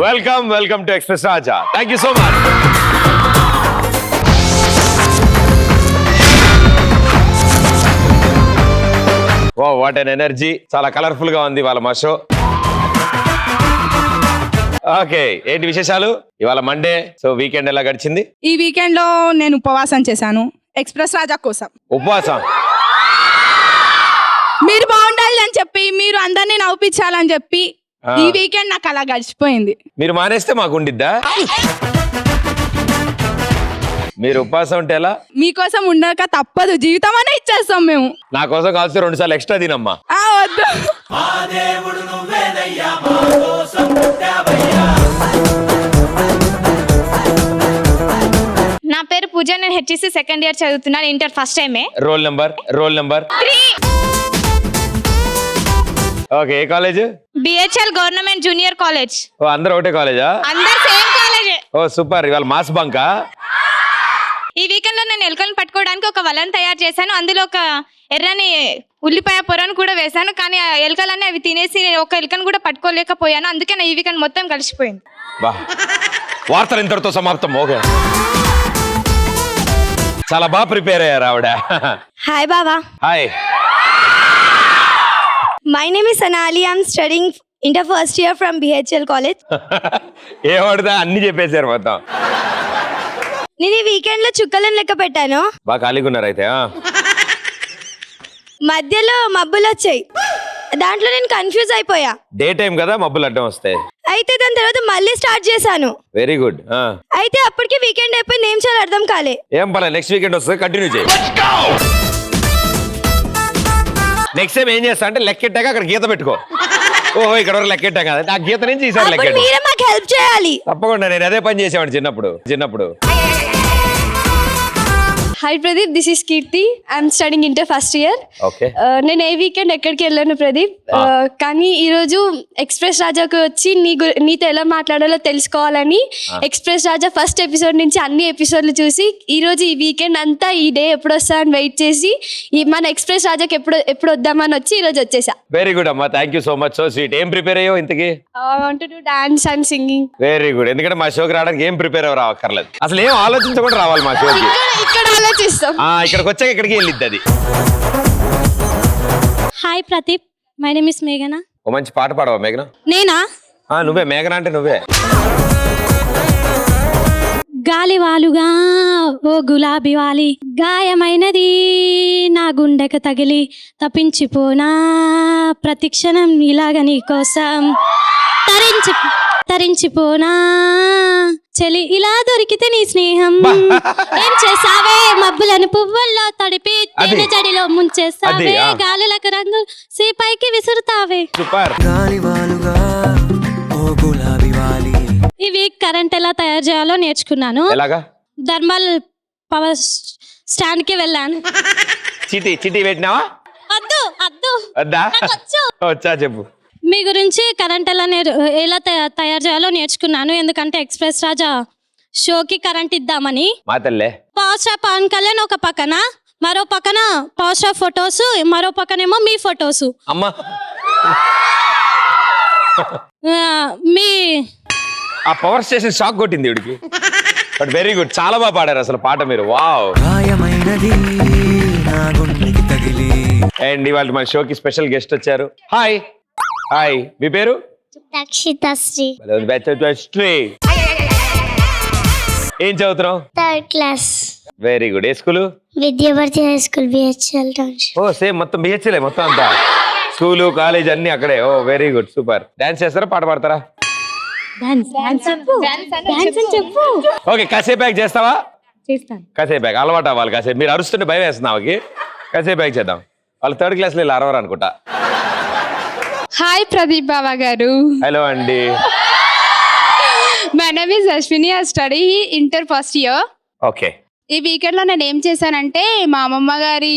Welcome to Express Raja. Thank you so much. Oh what an energy. చాలా colourful గా ఉంది ఇవాళ మా షో. ఓకే, ఏంటి విశేషాలు? ఇవాళ మండే, సో వీకెండ్ ఎలా గడిచింది? ఈ వీకెండ్ లో నేను ఉపవాసం చేశాను ఎక్స్ప్రెస్ రాజా కోసం. ఉపవాసం? మీరు బాగుండాలి అని చెప్పి, మీరు అందరినీ నవ్వుపించాలని చెప్పి ఈ వీకెండ్ నాకు అలా గడిచిపోయింది. మీరు మానేస్తే మాకు ఉండిద్దా? మీరు ఉపవాసం ఉంటే ఎలా? మీకోసం ఉండక తప్పదు, జీవితం అనే ఇచ్చేస్తాం మేము. నా కోసం కాల్సి 2 సార్లు ఎక్స్ట్రా తినమ్మా. వద్దు. నా పేరు పూజ, నేను హెచ్ఈసి సెకండ్ ఇయర్ చదువుతున్నాను, ఇంటర్ ఫస్ట్ టైమే. Roll number 3. ఓకే, ఏ college? BHEL government junior college. ఓ అందరూ ఒకటే కాలేజా? అందరు సేమ్ కాలేజ్. ఓ సూపర్. ఇవాళ మాస్ బంకా? ఈ వీకెండ్ లో నేను ఎలుకలను పట్టుకోవడానికి ఒక వలను తయారు చేశాను. అందులో ఒక ఎర్రని ఉల్లిపాయ పొరను కూడా వేశాను. కానీ ఆ ఎలుకలన్నీ అవి తినేసి ఒక ఎలుకను కూడా పట్టుకోలేకపోయాను. అందుకే నా ఈ వీకెండ్ మొత్తం కలిసిపోయింది. బా, వార్తలు ఇంతటితో సమాప్తం. ఓకే, చాలా బాగా ప్రిపేర్ అయ్యారు ఆవిడ. Hi Baba. Hi. My name is Sonali. I'm studying inter first year from BHL college. ఏమడుదా అన్ని చెప్పేశారు మొత్తం. నేను ఈ వీకెండ్ లో చుక్కలను లెక్క పెట్టాను. బాగా ఖాళీగా ఉన్నారు అయితే. మధ్యలో మబ్బులు వచ్చాయి, దాంట్లో నేను కన్ఫ్యూజ్ అయిపోయా. డే టైం కదా, మబ్బులు అడ్డం వస్తాయి. అయితే దాని తర్వాత మళ్ళీ స్టార్ట్ చేశాను. Very good. అయితే అప్పటికి వీకెండ్ అయిపోయింది, ఏం చేయాలో అర్థం కాలే. ఏం పర్లేదు, నెక్స్ట్ వీకెండ్ వస్తుంది, కంటిన్యూ చేయి. నెక్స్ట్ టైం ఏం చేస్తా అంటే లెక్కెట్టాక అక్కడ గీత పెట్టుకో. ఓహో, ఇక్కడ వరకు లెక్కెట్టా కదా, ఆ గీత నుంచి ఈసారి అప్పుడు లెక్కెట్టు. మీరే మాకు హెల్ప్ చేయాలి. తప్పకుండా, నేను అదే పని చేసేవాడు చిన్నప్పుడు. Hi Pradeep, this is Keerthi. I'm studying inter first year. Okay. నేను ఏ వీకెండ్ ఎక్కడికి వెళ్ళాను ప్రదీప్, కానీ ఈరోజు ఎక్స్ప్రెస్ రాజాకు వచ్చి నీతో ఎలా మాట్లాడాలో తెలుసుకోవాలని ఎక్స్ప్రెస్ రాజా ఫస్ట్ ఎపిసోడ్ నుంచి అన్ని ఎపిసోడ్లు చూసి ఈరోజు ఈ వీకెండ్ అంతా ఈ డే ఎప్పుడు వస్తా అని వెయిట్ చేసి మన ఎక్స్ప్రెస్ రాజాకి ఎప్పుడు వద్దామని వచ్చి ఈరోజు వచ్చేసా. వెరీ గుడ్ అమ్మా, thank you so much. So sweet. ఏం ప్రిపేర్ అయ్యో ఇంతకి? I want to dance and singing. Very good. ఎందుకంటే మా షోకి రావడానికి ఏం ప్రిపేర్ అవ్వ రావక్కర్లేదు, అసలు ఏం ఆలోచించకుండా రావాలి మా షోకి. ఇక్కడ ఆలోచిస్తాం. ఇక్కడికి వచ్చాక ఇక్కడికి వెళ్ళిద్ది అది. Hi Pradeep, my name is మేఘనా. ఓ మంచి పాట పాడవా మేఘన? నేనా? నువ్వే మేఘన అంటే నువ్వే. గాలివాలుగా ఓ గులాబీ వాలి, గాయమైనది నా గుండెకు తగిలి, తప్పించిపోనా ప్రతిక్షణం ఇలాగ నీ కోసం, తరించిపోనా చెలి ఇలా దొరికితే నీ స్నేహం, ఏం చేసావే మబ్బులను పువ్వుల్లో తడిపి తేనె జడిలో ముంచేసావే, గాలులకు రంగు పైకి విసురుతావే. సూపర్. ఈ వీక్ కరెంట్ ఎలా తయారు చేయాలో నేర్చుకున్నాను. ఎలాగా? థర్మల్ పవర్ స్టాండ్ కి వెళ్ళాను. చిటి పెట్టినావా? వద్దా? వచ్చా చెప్పు. మీ గురించి కరెంట్ ఎలా తయారు చేయాలో నేర్చుకున్నాను. ఎందుకంటే ఎక్స్ప్రెస్ రాజా షోకి కరెంట్ ఇద్దామని. మా తల్లే. పవర్ స్టార్ పవన్ కళ్యాణ్ ఒక పక్కన, మరో పక్కన పవర్ స్టార్ ఫొటోస్, మరో పక్కనేమో మీ ఫొటోస్. అమ్మా, మీ ఆ పవర్ స్టేషన్ షాక్ కొట్టింది ఇవిడికి. బట్ వెరీ గుడ్, చాలా బాగా పాడారు అసలు పాట మీరు. వావ్. అండ్ ఇవాళ మన షోకి స్పెషల్ గెస్ట్ వచ్చారు. హాయ్. మీ పేరు? రక్షితశ్రీ. ఏం చదువుతున్నావు? Third class. Very good. ఏ school? Vidyabharati high school, BHEL township. ఓ సేమ్, మొత్తం బిహెచ్ఎల్ మొత్తం అంతా, స్కూలు కాలేజ్ అన్ని అక్కడే. ఓ వెరీ గుడ్, సూపర్. డాన్స్ చేస్తారా, పాట పాడతారా? ఓకే, కాసేపు బ్యాక్ చేస్తావా? కాసేపు బ్యాక్ అలవాటు అవ్వాలి. కాసేపు మీరు అరుస్తుంటే భయం వేస్తున్నావుకి. కాసేపు బ్యాక్ చేద్దాం. వాళ్ళు థర్డ్ క్లాస్ లో ఇలా అరవరు అనుకుంటా. హాయ్ ప్రదీప్ బాబా గారు. హలో అండి. My name is Ashwini. I study inter first year. Okay. ఈ వీకెండ్ లో నేను ఏం చేశానంటే మా అమ్మమ్మ గారి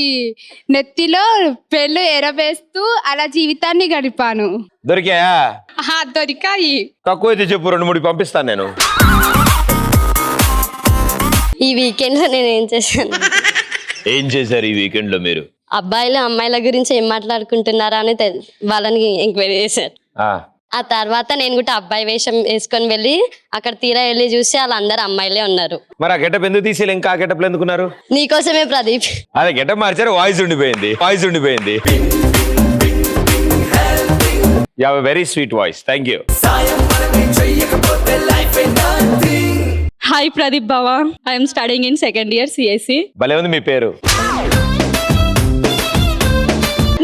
నెత్తిలో పెళ్ళు ఎరవేస్తూ అలా జీవితాన్ని గడిపాను. దొరికాయా? దొరికాయి. తక్కువ అయితే చెప్పు, 2-3 పంపిస్తాను నేను. ఈ వీకెండ్ లో నేను ఏం చేశాను? ఏం చేశారు ఈ వీకెండ్ లో మీరు? అబ్బాయిలు అమ్మాయిల గురించి ఏం మాట్లాడుకుంటున్నారా అని వాళ్ళని ఎంక్వైరీ చేశారు. ఆ తర్వాత నేను కూడా అబ్బాయి వేషం వేసుకొని వెళ్ళి అక్కడ తీరా వెళ్ళి చూసి వాళ్ళందరూ అమ్మాయిలే ఉన్నారు. మరి ఆ గెటప్ ఎందుకు తీసేయాలి? ఇంకా ఆ గెటప్లు ఎందుకున్నారు? నీకోసమే ప్రదీప్. అదే గెటప్ మార్చారు, వాయిస్ ఉండిపోయింది. You have a very sweet voice. Thank you. Hi Pradeep Bava, I am studying in second year CSE. భలే ఉంది మీ పేరు.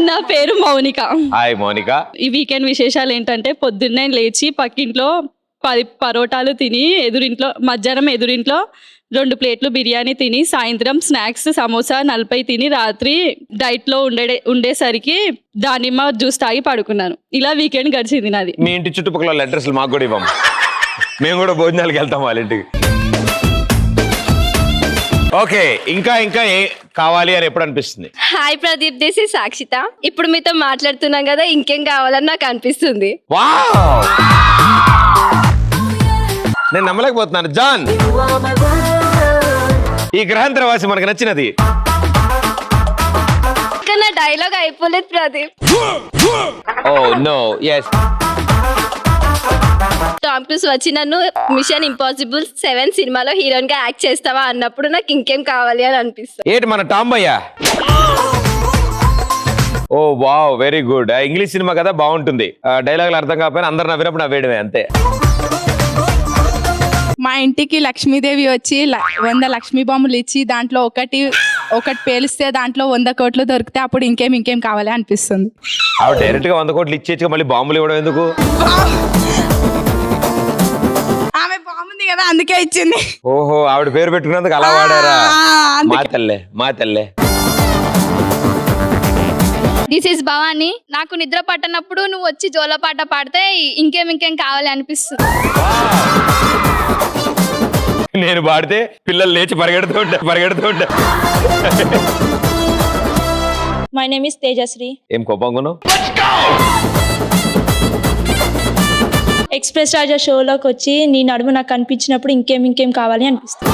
నా పేరు మౌనిక. హాయ్ మోనిక. ఈ వీకెండ్ విశేషాలు ఏంటంటే పొద్దున్నే లేచి పక్కింట్లో 10 పరోటాలు తిని మధ్యాహ్నం ఎదురింట్లో 2 ప్లేట్లు బిర్యానీ తిని సాయంత్రం స్నాక్స్ సమోసా 40 తిని రాత్రి డైట్లో ఉండేసరికి దానిమ్మ జ్యూస్ తాగి పడుకున్నాను. ఇలా వీకెండ్ గడిచింది నాది. మీ ఇంటి చుట్టుపక్కల అడ్రస్లు మాకు కూడా ఇవ్వము, మేము కూడా భోజనాలకు వెళ్తాం వాళ్ళ ఇంటికి. ఓకే, ఇంకా కావాలి అని ఎప్పుడు అనిపిస్తుంది? Hi Pradeep, this is Sakshitha. ఇప్పుడు మీతో మాట్లాడుతున్నాం కదా, ఇంకేం కావాలని నాకు అనిపిస్తుంది. వావ్, నేను నమ్మలేకపోతున్నాను. జాన్, ఈ గ్రహాంతరవాసి మనకు నచ్చినది. ఇంకా నా డైలాగ్ అయిపోలేదు Pradeep. Oh no, yes. Tom Cruise వచ్చి నన్ను మిషన్ ఇంపాసిబుల్ 7 సినిమాలో హీరోయిన్ గా యాక్ట్ చేస్తావా అన్నప్పుడు నాకు ఇంకేం కావాలి అని అనిపిస్తుంది. ఏంటి మన టాంబయ్య? ఓ wow, very good. English cinema కదా, బాగుంటుంది. డైలాగులు అర్థం కాకపోయినా అందరు నవ్వినప్పుడు నవ్వేయడమే, అంతే. మా ఇంటికి లక్ష్మీదేవి వచ్చి 100 లక్ష్మీ బొమ్మలు ఇచ్చి దాంట్లో ఒకటి పేలిస్తే దాంట్లో 100 కోట్లు దొరికితే అప్పుడు ఇంకేం కావాలి అనిపిస్తుంది. ఆవిడ డైరెక్ట్ గా 100 కోట్లు ఇచ్చేసి మళ్ళీ బాంబులు ఇవ్వడం ఎందుకు? ఆమె బాగుంది కదా, అందుకే ఇచ్చింది. ఓహో, ఆవిడ పేరు పెట్టుకున్నందుకు అలా వాడారా? మా తల్లే. This is Bhavani. నాకు నిద్ర పట్టనప్పుడు నువ్వు వచ్చి జోలపాట పాడితే ఇంకేం కావాలి అనిపిస్తుంది. నేను పాడితే పిల్లలు లేచి పరిగెడుతూ ఉంటా. My name is Tejasri. ఏం కోపంగా? ఎక్స్ప్రెస్ రాజా షోలోకి వచ్చి నీ నడుము నాకు కనిపించినప్పుడు ఇంకేం కావాలి అనిపిస్తుంది.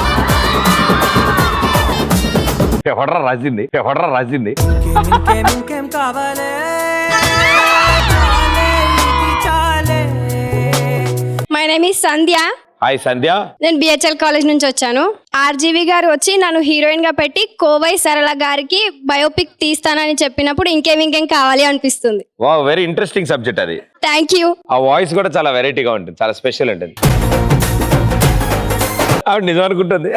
ఎవడ్రా రాసింది? My name is Sandhya. Hi Sandhya. నేను బిహెచ్ఎల్ కాలేజ్ నుంచి వచ్చాను. ఆర్జీవి గారు వచ్చి నన్ను హీరోయిన్ గా పెట్టి కోవై సరళ గారికి బయోపిక్ తీస్తానని చెప్పినప్పుడు ఇంకేం కావాలి అనిపిస్తుంది. వావ్, వెరీ ఇంట్రెస్టింగ్ సబ్జెక్ట్ అది. Thank you. ఆ వాయిస్ కూడా చాలా వెరైటీగా ఉంటుంది, చాలా స్పెషల్ ఉంటుంది. ఆవిడ నిజం అనుకుంటుంది.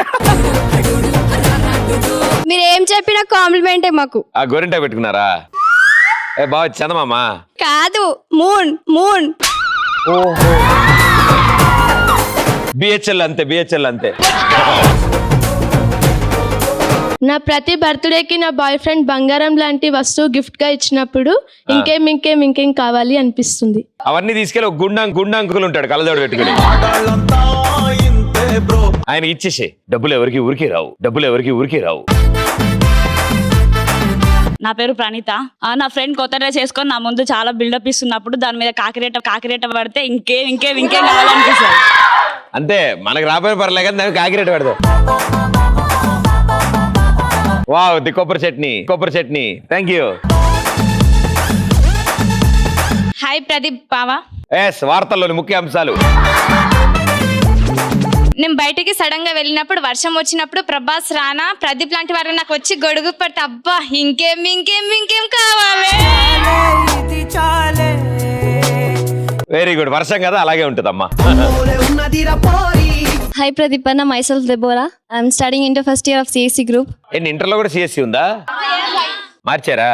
మీరు ఏం చెప్పినా కాంప్లిమెంటే మాకు. ఆ గోరింటా పెట్టుకున్నారా? బాగా చందమామ కాదు, మూన్. ఓహో, బిహెచ్ఎల్ అంతే. నా ప్రతి బర్త్డేకి నా బాయ్ ఫ్రెండ్ బంగారం లాంటి వస్తువు గిఫ్ట్ గా ఇచ్చినప్పుడు ఇంకేం కావాలి అనిపిస్తుంది. అవన్నీ తీసుకెళ్ళి ఒక గుండా అంకుల్ ఉంటాడు కళ్ళజోడు పెట్టుకుని, ఆయన ఇచ్చేసే. డబ్బులు ఎవరికి ఊరికి రావు. నా పేరు ప్రణీత. నా ఫ్రెండ్ కొత్త డ్రెస్ వేసుకొని నా ముందు చాలా బిల్డప్ ఇస్తున్నప్పుడు దాని మీద కాకిరేట పడితే ఇంకేం కావాలనిపిస్తుంది. అంతే, మనకు రాబోయే పర్లే కానీ దానికి కాకిరేట పెడతాం. వావ్, ది కొబ్బరి chutney. Thank you. Hi Pradeep బావా. ఎస్, వార్తల్లోని ముఖ్య అంశాలు. నేను బయటికి సడన్ గా వెళ్ళినప్పుడు వర్షం వచ్చినప్పుడు ప్రభాస్ రానా ప్రదీప్ లాంటి వారు నాకు వచ్చి గొడుగు పడితే అబ్బా ఇంకేం కావాలి. Very good. వర్షం కదా, అలాగే ఉంటుందమ్మా. హాయ్ ప్రదీప్ అన్న, myself Deborah. I'm studying inter first year of CSC group. ఇంటర్లో కూడా సిఎస్సి ఉందా? మార్చారా?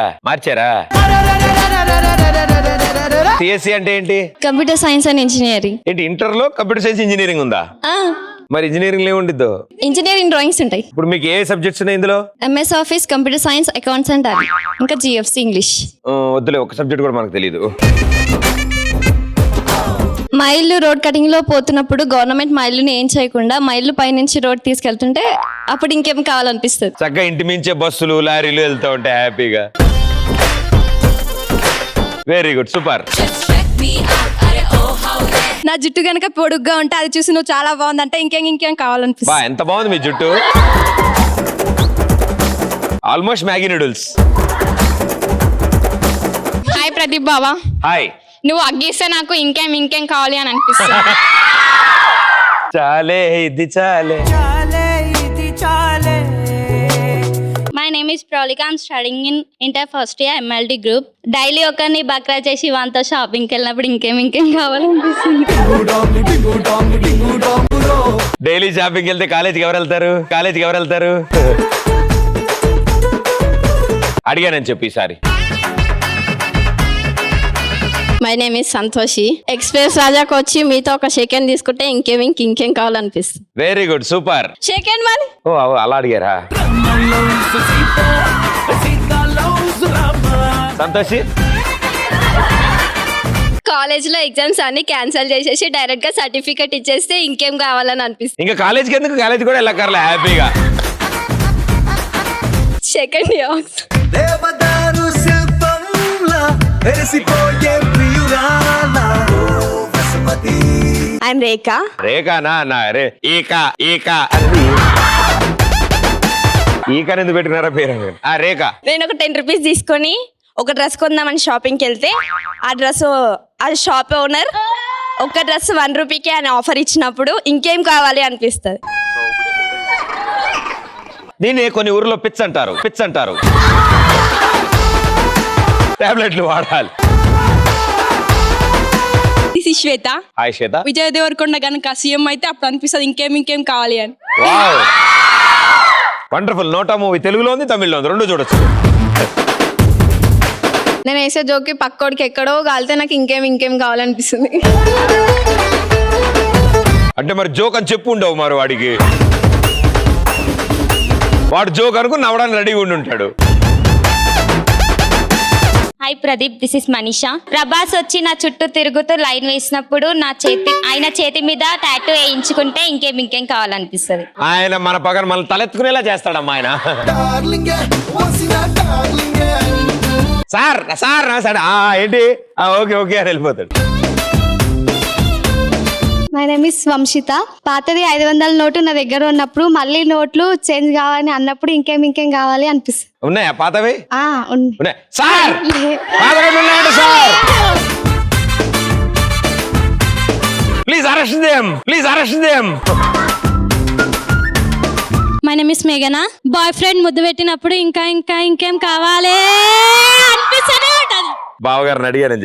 సిఎస్సి అంటే ఏంటి? Computer science and engineering. ఏంటి, ఇంటర్లో కంప్యూటర్ సైన్స్ ఇంజనీరింగ్ ఉందా? మరి ఇంజనీరింగ్ ఏముండిద్దో? ఇంజనీరింగ్ డ్రాయింగ్స్ ఉంటాయి. ఇప్పుడు మీకు ఏ సబ్జెక్ట్స్ ఉన్నాయి ఇందులో? MS office, computer science, accounts and Tally, ఇంకా జిఎఫ్సి ఇంగ్లీష్. వద్దులే, ఒక సబ్జెక్ట్ కూడా మనకు తెలియదు. మా ఇల్లు రోడ్ కటింగ్ లో పోతున్నప్పుడు గవర్నమెంట్ మా ఇల్లుని ఏం చేయకుండా మా ఇల్లు పైనుంచి రోడ్ తీసుకెళ్తుంటే అప్పుడు ఇంకేం కావాలనిపిస్తుంది. చక్కగా ఇంటి మించే బస్సులు లారీలు వెళ్తూ ఉంటాయి హ్యాపీగా. Very good, super. నా జుట్టు గనక పొడుగ్గా ఉంటే అది చూసి నువ్వు చాలా బాగుందంటే ఇంకేం కావాలనిపిస్తుంది. ఎంత బాగుంది మీ జుట్టు, almost Maggi noodles. Hi Pradeep బావా. హాయ్. నువ్వు అగ్గిస్తే నాకు ఇంకేం కావాలి అని అనిపిస్తుంది. చాలే ఇది చాలే. My name is Praulika. I'm studying in inter first year MLD group. Daily ఒకరిని బక్రా చేసి వాళ్ళతో షాపింగ్కి వెళ్ళినప్పుడు ఇంకేం కావాలనిపిస్తుంది. డైలీ షాపింగ్కి వెళ్తే కాలేజీకి ఎవరు వెళ్తారు? అడిగానని చెప్పి ఈసారి. My name is Santoshi. Express రాజాకి వచ్చి మీతో ఒక సెకండ్ తీసుకుంటే ఇంకేం కావాలనిపిస్తుంది. Very good, super. సెకండ్ మరి ఓ అలా అడిగారా? సంతోషి. కాలేజ్ లో ఎగ్జామ్స్ అన్ని క్యాన్సిల్ చేసేసి డైరెక్ట్ గా సర్టిఫికెట్ ఇచ్చేస్తే ఇంకేం కావాలని అనిపిస్తుంది. ఇంకా కాలేజీకి ఎందుకు? కాలేజీ కూడా వెళ్ళక్కర్లే, హ్యాపీగా. సెకండ్ ఇయర్ ఐఎమ్ రేఖా. రేఖానా? ఈక ఎందుకు పెట్టినారా పేరు? రేఖ. నేను ఒక 10 రూపీస్ తీసుకొని ఒక డ్రెస్ కొందామని షాపింగ్కి వెళ్తే ఆ షాప్ ఓనర్ ఒక డ్రెస్ 1 రూపీకి అని ఆఫర్ ఇచ్చినప్పుడు ఇంకేం కావాలి అనిపిస్తుంది. దీన్ని కొన్ని ఊర్లో పిచ్ అంటారు. టాబ్లెట్లు వాడాలి. This is Shweta. హాయ్ శ్వేత. విజయ్ దేవరకొండ గనక సీఎం అయితే అప్పుడు అనిపిస్తుంది ఇంకేం కావాలి అని. Wow, wonderful. నోటా మూవీ తెలుగులో ఉంది, తమిళ్లో ఉంది, రెండు చూడొచ్చు. నేను వేసే జోకి పక్కోడికి ఎక్కడో కాలితే నాకు ఇంకేం కావాలనిపిస్తుంది. అంటే మరి జోక్ అని చెప్పు ఉండవు మరి వాడికి. వాడు జోక్ అనుకుని నవ్వడానికి రెడీగా ఉండి ఉంటాడు. Hi Pradeep, this is Manisha. Prabhas వచ్చి నా చుట్టూ తిరుగుతూ లైన్ వేసినప్పుడు ఆయన చేతి మీద టాటూ వేయించుకుంటే ఇంకేం కావాలనిపిస్తుంది. ఆయన మన పక్కన మన తలెత్తుకునేలా చేస్తాడమ్మా ఆయన. సార్ ఏంటి? ఓకే అని వెళ్ళిపోతాడు. My name is Vamshitha. పాతది 500 నోటు నా దగ్గర ఉన్నప్పుడు మళ్ళీ నోట్లు చేంజ్ కావాలని అన్నప్పుడు ఇంకేం కావాలి అనిపిస్తుంది. ఉన్నాయా పాతవి? ఉంది. ఉన్నాయి. Sir sir please arrest them. My name is మేఘనా. బాయ్ ఫ్రెండ్ ముద్దు పెట్టినప్పుడు ఇంకేం కావాలి అనిపిస్తూనే ఉంటది. బావగారిని అడిగానని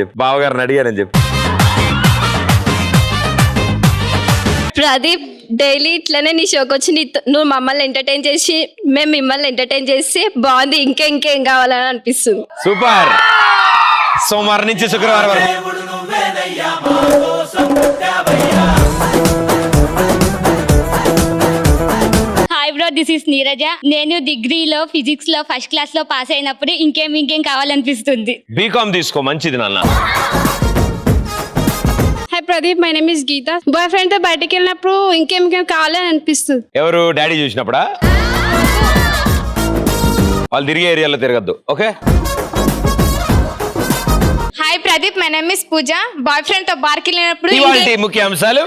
చెప్పి. ప్రదీప్, డైలీ ఇట్లనే నీ షోకి వచ్చి నువ్వు మమ్మల్ని ఎంటర్టైన్ చేసి మేము మిమ్మల్ని ఎంటర్టైన్ చేసి బాగుంది, ఇంకేం కావాలని అనిపిస్తుంది. సూపర్. సోమవారం నుంచి శుక్రవారం వరకు. Hi bro, this is Neeraja. నేను డిగ్రీలో ఫిజిక్స్ లో ఫస్ట్ క్లాస్ లో పాస్ అయినప్పుడు ఇంకేం కావాలనిపిస్తుంది. బీకామ్ తీసుకో, మంచిది నాన్న. Hi Pradeep, my name is Geetha. Boyfriend తో బయటకు వెళ్ళినప్పుడు ఇంకేం కావాలని అనిపిస్తుంది. ఎవరు? డాడీ చూసినప్పుడా? వాళ్ళు తిరిగే ఏరియాలో తిరగద్దు, okay? Hi Pradeep, my name is Pooja. Boyfriend తో బార్కి వెళ్ళినప్పుడు ఇవాల్టి ముఖ్య అంశాలు.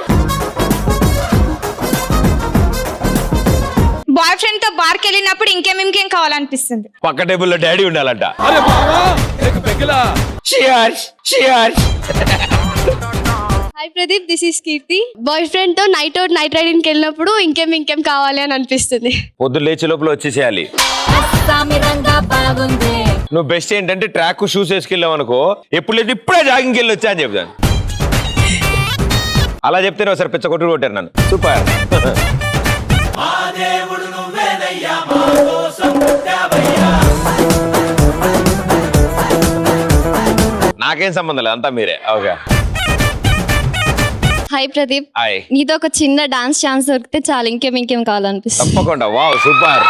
బాయ్ ఫ్రెండ్ తో బార్కి వెళ్ళినప్పుడు ఇంకేం కావాలనిపిస్తుంది. పక్క టేబుల్లో డాడీ ఉండాలంట. Hi Pradeep, this is Keerthi. Boyfriend తో నైట్ రైడింగ్కి వెళ్ళినప్పుడు ఇంకేం కావాలి అని అనిపిస్తుంది. పొద్దున్న లేచి లోపల వచ్చేసేయాలి. నువ్వు బెస్ట్ ఏంటంటే ట్రాక్ షూస్ వేసుకెళ్ళావు అనుకో, ఎప్పుడు లేదు ఇప్పుడే జాగింగ్కి వెళ్ళి వచ్చా అని చెప్తాను. అలా చెప్తేనే ఒకసారి పిచ్చ కొట్టారు నన్ను. సూపర్. నాకేం సంబంధం లేదు, అంతా మీరే. ఓకే. Hi Pradeep, hi. నీతో ఒక చిన్న డాన్స్ ఛాన్స్ దొరికితే చాలు, ఇంకేం కావాలనిపిస్తుంది. తప్పకుండా. Wow, super.